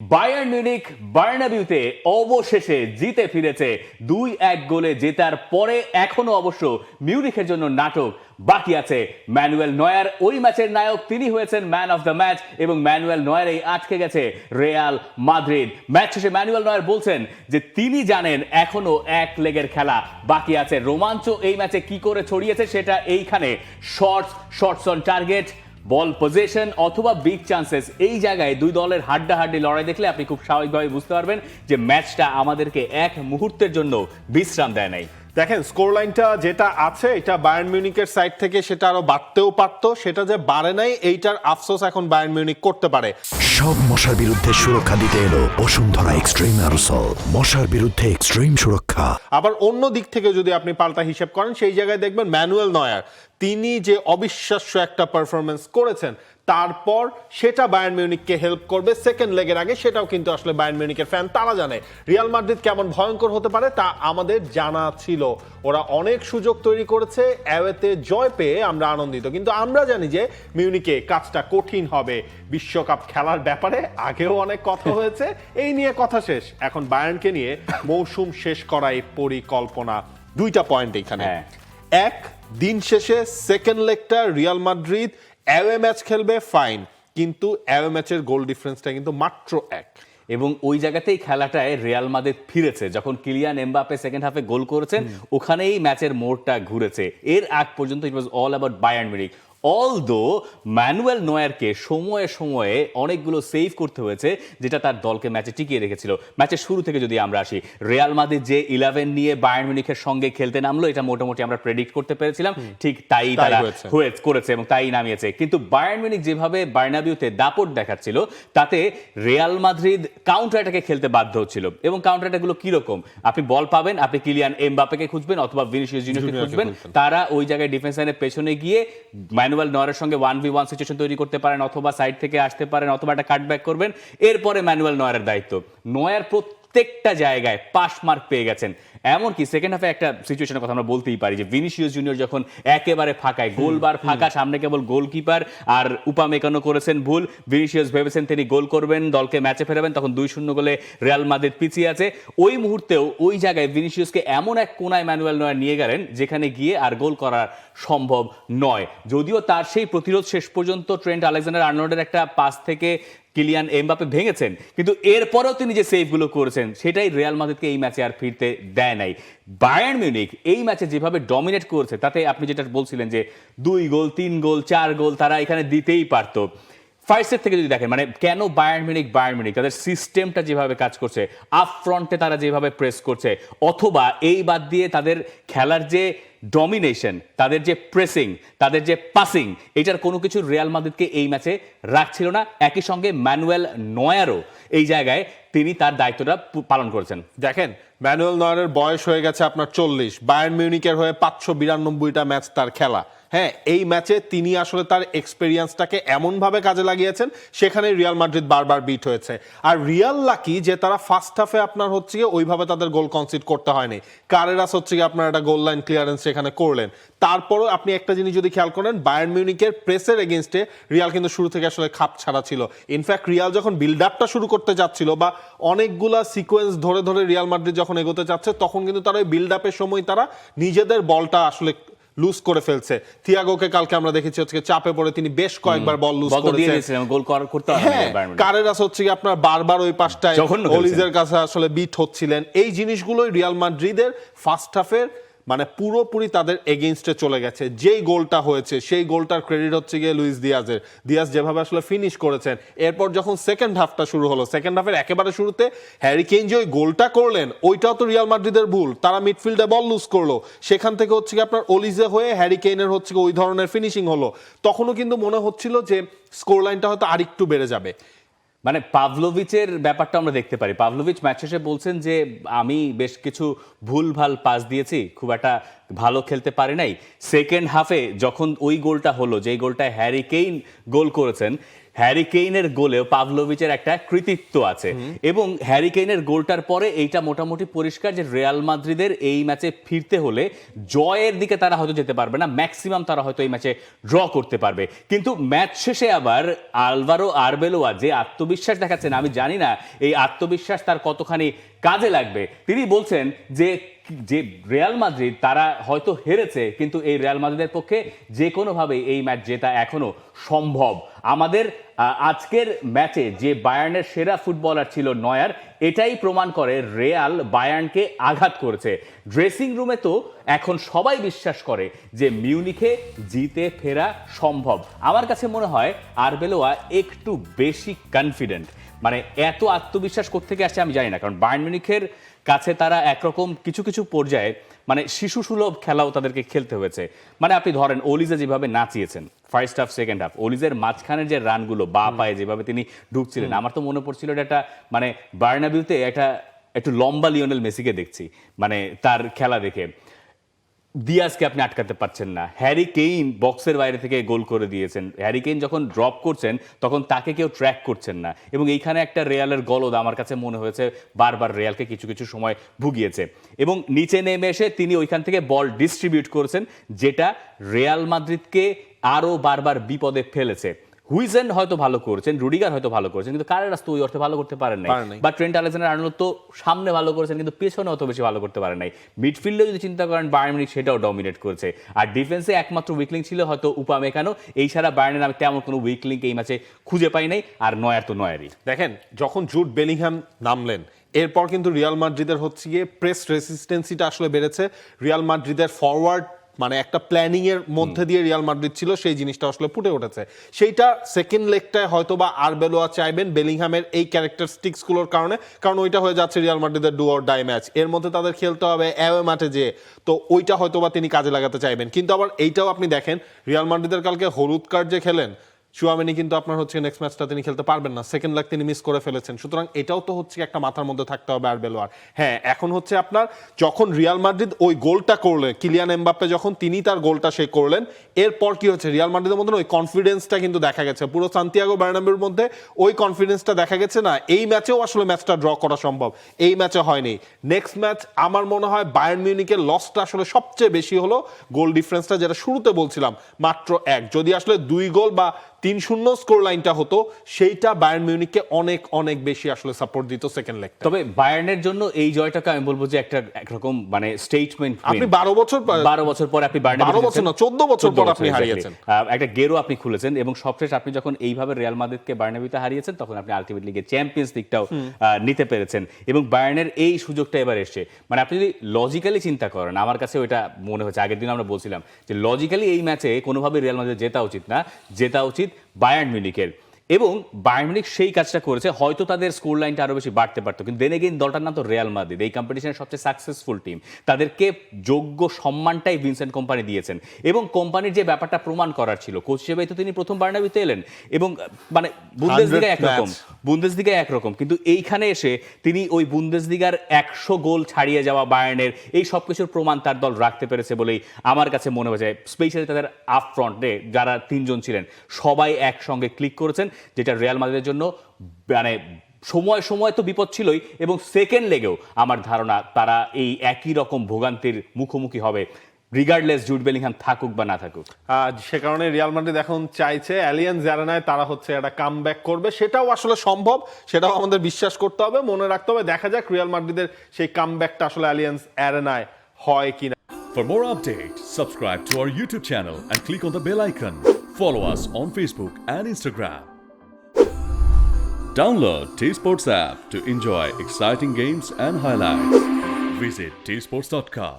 Bayern Munich বার্নাবিউতে অবশেষে জিতে ফিরেছে 2-1 গোলে জেতার পরে এখনো অবশ্য মিউনিখের জন্য নাটক বাকি আছে। ম্যানুয়েল নয়ার ওই ম্যাচের নায়ক, তিনি হয়েছেন ম্যান অফ দ্য ম্যাচ এবং ম্যানুয়েল নয়ারেই আটকে গেছে রিয়াল মাদ্রিদ। ম্যাচ শেষে ম্যানুয়েল নয়ার বলছেন যে তিনি জানেন এখনো এক লেগের খেলা বাকি আছে। রোমাঞ্চ এই ম্যাচে কি করে ছড়িয়েছে সেটা এইখানে। Shots on target, ball position অথবা বিগ চান্সেস, এই জায়গায় দুই দলের হাড্ডাহাড্ডি লড়াই দেখলে আপনি খুব স্বাভাবিকভাবে বুঝতে পারবেন যে ম্যাচটা আমাদেরকে এক মুহূর্তের জন্য বিশ্রাম দেয় নাই। দেখেন, স্কোর লাইনটা যেটা আছে এটা বায়ার্ন মিউনিকের সাইড থেকে সেটা আরো বাড়তেও পারতো, সেটা যে বাড়ে নাই এইটার আফসোস এখন বায়ার্ন মিউনিক করতে পারে। সব মশার বিরুদ্ধে সুরক্ষা দিতে এলো বসুন্ধরা এক্সট্রিম অ্যারোসল, মশার বিরুদ্ধে এক্সট্রিম সুরক্ষা। আবার অন্য দিক থেকে যদি আপনি পাল্টা হিসেব করেন, সেই জায়গায় দেখবেন ম্যানুয়েল নয়ার তিনি যে অবিশ্বাস্য একটা পারফরমেন্স করেছেন, তারপর সেটা বায়ার্ন মিউনিককে হেল্প করবে সেকেন্ড লেগের আগে, সেটাও কিন্তু আসলে বায়ার্ন মিউনিকের ফ্যান তারা জানে রিয়াল মাদ্রিদ কেমন ভয়ঙ্কর হতে পারে তা আমাদের জানা ছিল। ওরা অনেক সুযোগ তৈরি করেছে, অ্যাওয়েতে জয় পেয়ে আমরা আনন্দিত, কিন্তু আমরা জানি যে মিউনিকে কাজটা কঠিন হবে। বিশ্বকাপ খেলার ব্যাপারে আগেও অনেক কথা হয়েছে, এই নিয়ে কথা শেষ। এখন বায়ার্নকে নিয়ে মৌসুম শেষ করাই পরিকল্পনা। দুইটা পয়েন্ট এখানে। এক, দিন শেষে সেকেন্ড লেগটা রিয়াল মাদ্রিদ অ্যাওয়ে ম্যাচ খেলবে, ফাইন, কিন্তু অ্যাওয়ে ম্যাচের গোল ডিফারেন্সটা কিন্তু মাত্র 1 এবং ওই জায়গাতেই খেলাটায় রিয়াল মাদ্রিদ ফিরেছে। যখন কিলিয়ান এমবাপ্পে সেকেন্ড হাফে গোল করেছেন, ওখানেই ম্যাচের মোড়টা ঘুরেছে। এর আগ পর্যন্ত it was all about Bayern Munich. Although Manuel নয়ারকে সময়ে সময়ে অনেকগুলো সেভ করতে হয়েছে, যেটা তার দলকে ম্যাচে টিকিয়ে রেখেছিল। ম্যাচের শুরু থেকে যদি আমরা আসি, রিয়াল মাদ্রিদ যে 11 নিয়ে বায়ার্ন মিউনিখের সঙ্গে খেলতে নামলো, এটা মোটামুটি আমরা প্রেডিক্ট করতে পেরেছিলাম। ঠিক তাই তারা করেছে এবং তাই নামিয়েছে। কিন্তু বায়ার্ন মিউনিখ যেভাবে বার্নাবিউতে দাপট দেখাচ্ছিল, তাতে রিয়াল মাদ্রিদ কাউন্টার অ্যাটাকে খেলতে বাধ্য হচ্ছিল। এবং কাউন্টার অ্যাটাকগুলো কিরকম? আপনি বল পাবেন, আপনি কিলিয়ান এমবাপ্পেকে খুঁজবেন অথবা ভিনিসিয়াস জুনিয়রকে খুঁজবেন, তারা ওই জায়গায় ডিফেন্স লাইনের পেছনে গিয়ে ম্যানুয়েল নয়ারের সঙ্গে 1v1 সিচুয়েশন তৈরি করতে পারেন, অথবা সাইড থেকে আসতে পারেন, অথবা একটা কাটব্যাক করবেন। এরপরে ম্যানুয়েল নয়ারের দায়িত্ব। নয়ার প্রত্যেকটা জায়গায় পাস মার্ক পেয়ে গেছেন। এমনকি সেকেন্ড হাফে একটা সিচুয়েশনের কথা আমরা বলতেই পারি যে ভিনিসিয়াস জুনিয়র যখন একেবারে ফাঁকায়, গোলবার ফাঁকা, সামনে কেবল গোলকিপার আর উপামেকানো করেছেন ভুল। ভিনিসিয়াস ভেবেছেন তিনি গোল করবেন, দলকে ম্যাচে ফেরাবেন, তখন 2-0 গোলে রিয়াল মাদ্রিদ পিছিয়ে আছে। ওই মুহূর্তেও ওই জায়গায় ভিনিসিয়াসকে এমন এক কোনায় ম্যানুয়েল নয়ার নিয়ে গেলেন যেখানে গিয়ে আর গোল করা সম্ভব নয়। যদিও তার সেই প্রতিরোধ শেষ পর্যন্ত ট্রেন্ট আলেকজান্ডার আর্নল্ডের একটা পাস থেকে কিলিয়ান এমবাপ্পে ভেঙেছেন, কিন্তু এরপরেও তিনি যে সেভগুলো করেছেন সেটাই রিয়াল মাদ্রিদকে এই ম্যাচে আর ফিরতে দেয় নাই। বায়ার্ন মিউনিখ এই ম্যাচে যেভাবে ডমিনেট করেছে, তাতে আপনি যেটা বলছিলেন যে 2 গোল 3 গোল 4 গোল তারা এখানে দিতেই পারতো। ফার্স্ট সেট থেকে যদি দেখেন, মানে কেন বায়ার্ন মিউনিখ তাদের সিস্টেমটা যেভাবে কাজ করছে, আপ ফ্রন্টে তারা যেভাবে প্রেস করছে, অথবা এই বাদ দিয়ে তাদের খেলার যে ডমিনেশন, তাদের যে প্রেসিং, তাদের যে পাসিং, এটার কোনো কিছু রিয়াল মাদ্রিদকে এই ম্যাচে রাখছিল না। একই সঙ্গে ম্যানুয়েল নয়ারও এই জায়গায় তিনি তার দায়িত্বটা পালন করেছেন। দেখেন, ম্যানুয়েল নয়ারের বয়স হয়ে গেছে আপনার 40, বায়ার্ন মিউনিকের হয়ে 592টা ম্যাচ তার খেলা। হ্যাঁ, এই ম্যাচে তিনি আসলে তার এক্সপেরিয়েন্সটাকে এমনভাবে কাজে লাগিয়েছেন, সেখানে রিয়াল মাদ্রিদ বারবার বিট হয়েছে। আর রিয়াল লাকি যে তারা ফার্স্ট হাফে আপনার হচ্ছে গিয়ে ওইভাবে তাদের গোল কনসিড করতে হয়নি। কারেরাস হচ্ছে গিয়ে আপনার একটা গোল লাইন ক্লিয়ারেন্স সেখানে করলেন। তারপরও আপনি একটা জিনিস যদি খেয়াল করেন, বায়ার্ন মিউনিকের প্রেসের এগেনস্টে রিয়াল কিন্তু শুরু থেকে আসলে খাপ ছাড়া ছিল। ইনফ্যাক্ট রিয়াল যখন বিল্ড আপটা শুরু করতে যাচ্ছিল, বা অনেকগুলা সিকোয়েন্স ধরে ধরে রিয়াল মাদ্রিদ যখন এগোতে যাচ্ছে, তখন কিন্তু তারা ওই বিল্ড আপের সময় তারা নিজেদের বলটা আসলে লুজ করে ফেলছে। থিয়াগোকে কালকে আমরা দেখেছি হচ্ছে চাপে পড়ে তিনি বেশ কয়েকবার বল লুজ করেছেন, গোল করতে হয়। কারেরাস হচ্ছে কি আপনার বারবার ওই পাশটায় ওলিজের কাছে আসলে বিট হচ্ছিলেন। এই জিনিসগুলোই রিয়াল মাদ্রিদের ফার্স্ট হাফের মানে পুরোপুরি তাদের এগেইনস্টে চলে গেছে। যেই গোলটা হয়েছে সেই গোলটার ক্রেডিট হচ্ছে গিয়ে লুইস দিয়াজের। দিয়াজ যেভাবে আসলে ফিনিশ করেছেন। এরপর যখন সেকেন্ড হাফটা শুরু হলো, সেকেন্ড হাফের একেবারে শুরুতে হ্যারি কেইন যে ওই গোলটা করলেন, ওইটাও তো রিয়াল মাদ্রিদের ভুল। তারা মিডফিল্ডে বল লুজ করলো, সেখান থেকে হচ্ছে কি আপনার ওলিজে হয়ে হ্যারি কেইনের হচ্ছে ওই ধরনের ফিনিশিং হলো। তখনও কিন্তু মনে হচ্ছিল যে স্কোর লাইনটা হয়তো আরেকটু বেড়ে যাবে। মানে পাভলোভিচের ব্যাপারটা আমরা দেখতে পারি। পাভলোভিচ ম্যাচ শেষে বলছেন যে আমি বেশ কিছু ভুলভাল পাস দিয়েছি, খুব একটা ভালো খেলতে পারে নাই। সেকেন্ড হাফে যখন ওই গোলটা হলো, যেই গোলটা হ্যারি কেইন গোল করেছেন, হ্যারি কেইনের গোলেও পাভলোভিচের একটা কৃতিত্ব আছে। এবং হ্যারি কেইনের গোলটার পরে এইটা মোটামুটি পরিষ্কার যে রিয়াল মাদ্রিদের এই ম্যাচে ফিরতে হলে জয়ের দিকে তারা হয়তো যেতে পারবে না, ম্যাক্সিমাম তারা হয়তো এই ম্যাচে ড্র করতে পারবে। কিন্তু ম্যাচ শেষে আবার আলভারো আরবেলোয়া যে আত্মবিশ্বাস দেখাচ্ছেন, আমি জানি না এই আত্মবিশ্বাস তার কতখানি কাজে লাগবে। তিনি বলছেন যে রিয়াল মাদ্রিদ তারা হয়তো হেরেছে, কিন্তু এই রিয়াল মাদ্রিদের পক্ষে যে কোনোভাবে এই ম্যাচ জেতা এখনো সম্ভব। আমাদের আজকের ম্যাচে যে বায়ার্নের সেরা ফুটবলার ছিল নয়ার, এটাই প্রমাণ করে রিয়াল বায়ার্নকে আঘাত করেছে। ড্রেসিং রুমে তো এখন সবাই বিশ্বাস করে যে মিউনিখে জিতে ফেরা সম্ভব। আমার কাছে মনে হয় আরবেলোয়া একটু বেশি কনফিডেন্ট, মানে এত আত্মবিশ্বাস কোত্থেকে আসছে আমি জানি না। কারণ বায়ার্ন মিউনিখের কাছে তারা একরকম কিছু কিছু পর্যায়ে মানে শিশু সুলভ খেলাও তাদেরকে খেলতে হয়েছে। মানে আপনি ধরেন ওলিজে যেভাবে নাচিয়েছেন ফার্স্ট হাফ সেকেন্ড হাফ, ওলিজের মাঝখানের যে রানগুলো বা পায়ে যেভাবে তিনি ঢুকছিলেন, আমার তো মনে পড়ছিল এটা একটা মানে বার্নাবিউতে একটু লম্বা লিওনেল মেসিকে দেখছি, মানে তার খেলা দেখে। দিয়াজকে আপনি আটকাতে পারছেন না। হ্যারি কেইন বক্সের বাইরে থেকে গোল করে দিয়েছেন। হ্যারি কেইন যখন ড্রপ করছেন তখন তাকে কেউ ট্র্যাক করছেন না। এবং এইখানে একটা রিয়ালের গলদ আমার কাছে মনে হয়েছে বারবার রিয়ালকে কিছু কিছু সময় ভুগিয়েছে। এবং নিচে নেমে এসে তিনি ওইখান থেকে বল ডিস্ট্রিবিউট করেছেন, যেটা রিয়াল মাদ্রিদকে আরও বারবার বিপদে ফেলেছে। হুইজেন হয়তো ভালো করেছেন, রুডিগার হয়তো ভালো করেছেন, কিন্তু কারেরাস তো ওই অর্থে ভালো করতে পারেন নাই। বা ট্রেন্ট আলেকজান্ডার-আর্নল্ড তো সামনে ভালো করেছেন, কিন্তু পেছনে অত বেশি ভালো করতে পারেন নাই। মিডফিল্ডে যদি চিন্তা করেন বায়ার্ন মিউনিখ সেটাও ডমিনেট করেছে। আর ডিফেন্সে একমাত্র উইকলিং ছিল হয়তো উপামেকানো। এই ছাড়া বায়ার্নের আমি তেমন কোনো উইকলিংকে এই ম্যাচে খুঁজে পাই নাই। আর নয়ার তো নয়ারই। দেখেন, যখন জুড বেলিংহাম নামলেন এরপর কিন্তু রিয়াল মাদ্রিদের হচ্ছে গিয়ে প্রেস রেসিস্টেন্সিটা আসলে বেড়েছে। রিয়াল মাদ্রিদের ফরওয়ার্ড মানে একটা প্ল্যানিং এর মধ্যে দিয়ে রিয়াল মাদ্রিদ ছিল, সেই জিনিসটা আসলে ফুটে উঠেছে। সেইটা সেকেন্ড লেগটায় হয়তো বা আরবেলোয়া চাইবেন বেলিংহামের এই ক্যারেক্টারিস্টিক্স গুলোর কারণে, কারণ ওইটা হয়ে যাচ্ছে রিয়াল মাদ্রিদের ডু অর ডাই ম্যাচ, এর মধ্যে তাদের খেলতে হবে অ্যাওয়ে মাঠে যেয়ে, তো ওইটা হয়তো বা তিনি কাজে লাগাতে চাইবেন। কিন্তু আবার এইটাও আপনি দেখেন রিয়াল মাদ্রিদের কালকে হলুদ কার্ড যে খেলেন চুয়ামেনি, কিন্তু আপনার হচ্ছে নেক্সট ম্যাচটা তিনি খেলতে পারবেন না, সেকেন্ড লেগ তিনি মিস করে ফেলেছেন। সুতরাং এটাও তো হচ্ছে একটা মাথার মধ্যে থাকতে হবে আরবেলোয়ার। হ্যাঁ, এখন হচ্ছে আপনার যখন রিয়াল মাদ্রিদ ওই গোলটা করলেন, কিলিয়ান এমবাপ্পে যখন তিনি তার গোলটা সে করলেন, এরপর কি হচ্ছে রিয়াল মাদ্রিদের মধ্যে ওই কনফিডেন্সটা কিন্তু দেখা গেছে পুরো সান্তিয়াগো বার্নাবেউর মধ্যে, ওই কনফিডেন্সটা দেখা গেছে না এই ম্যাচেও আসলে ম্যাচটা ড্র করা সম্ভব, এই ম্যাচে হয়নি। নেক্সট ম্যাচ আমার মনে হয় বায়ার্ন মিউনিখের লসটা আসলে সবচেয়ে বেশি হলো গোল ডিফারেন্সটা, যেটা শুরুতে বলছিলাম মাত্র 1। যদি আসলে 2 গোল বা 3-0 স্কোর লাইনটা হতো, সেইটা বায়ার্ন মিউনিখকে অনেক অনেক বেশি আসলে সাপোর্ট দিত সেকেন্ড লেগ। তবে বায়ার্নের জন্য এই জয়টাকে আমি বলবো যে একটা একরকম মানে স্টেটমেন্ট। আপনি 12 বছর পরে আপনি বায়ার্ন, 12 বছর না 14 বছর পর আপনি হারিয়েছেন, একটা গেরো আপনি খুলেছেন। এবং সবশেষ আপনি যখন এইভাবে রিয়াল মাদ্রিদকে বার্নাবিউতে হারিয়েছেন, তখন আপনি আলটিমেটলি গিয়ে চ্যাম্পিয়ন্স লিগটাও নিতে পেরেছেন। এবং বায়ার্নের এই সুযোগটা এবার এসছে, মানে আপনি যদি লজিক্যালি চিন্তা করেন, আমার কাছে ওইটা মনে হচ্ছে, আগের দিন আমরা বলছিলাম যে লজিক্যালি এই ম্যাচে কোনোভাবে রিয়াল মাদ্রিদ জেতা উচিত না, জেতা উচিত বায়ার্ন মিউনিখের। এবং বায়ার্ন মিউনিখ সেই কাজটা করেছে। হয়তো তাদের স্কোর লাইনটা আরো বেশি বাড়তে পারতো, কিন্তু দেন এগেইন দলটার নাম তো রিয়াল মাদ্রিদ, এই কম্পিটিশনের সবচেয়ে সাকসেসফুল টিম। তাদেরকে যোগ্য সম্মানটাই ভিনসেন্ট কোম্পানি দিয়েছেন। এবং কোম্পানির যে ব্যাপারটা প্রমাণ করার ছিল, কোচ হিসেবে তো তিনি প্রথম বার্নাবিউতে এলেন, এবং মানে বুন্দেসলিগায় একরকম, কিন্তু এইখানে এসে তিনি ওই বুন্দেসলিগার 100 গোল ছাড়িয়ে যাওয়া বায়ার্নের এই সব কিছুর প্রমাণ তার দল রাখতে পেরেছে বলেই আমার কাছে মনে হয়েছে। স্পেশালি তাদের আপ ফ্রন্টে যারা 3 জন ছিলেন সবাই একসঙ্গে ক্লিক করেছেন, যেটা রিয়াল মাদ্রিদের জন্য মানে সময় সময় তো বিপদ ছিলই, এবং সেকেন্ড লেগেও আমার ধারণা তারা এই একই রকম ভোগান্তির মুখোমুখি হবে, রিগার্ডলেস জুড বেলিংহাম থাকুক বা না থাকুক। সে কারণে রিয়াল মাদ্রিদ এখন চাইছে অ্যালিয়ান্স অ্যারেনায় তারা হচ্ছে একটা কামব্যাক করবে, সেটাও আসলে সম্ভব, সেটাও আমাদের বিশ্বাস করতে হবে, মনে রাখতে হবে। দেখা যাক রিয়াল মাদ্রিদের সেই কামব্যাকটা আসলে অ্যালিয়ান্স অ্যারেনায় হয় কিনা। For more updates, subscribe to our YouTube channel and click on the bell icon. Follow us on Facebook and Instagram. Download T-Sports app to enjoy exciting games and highlights. Visit tsports.com.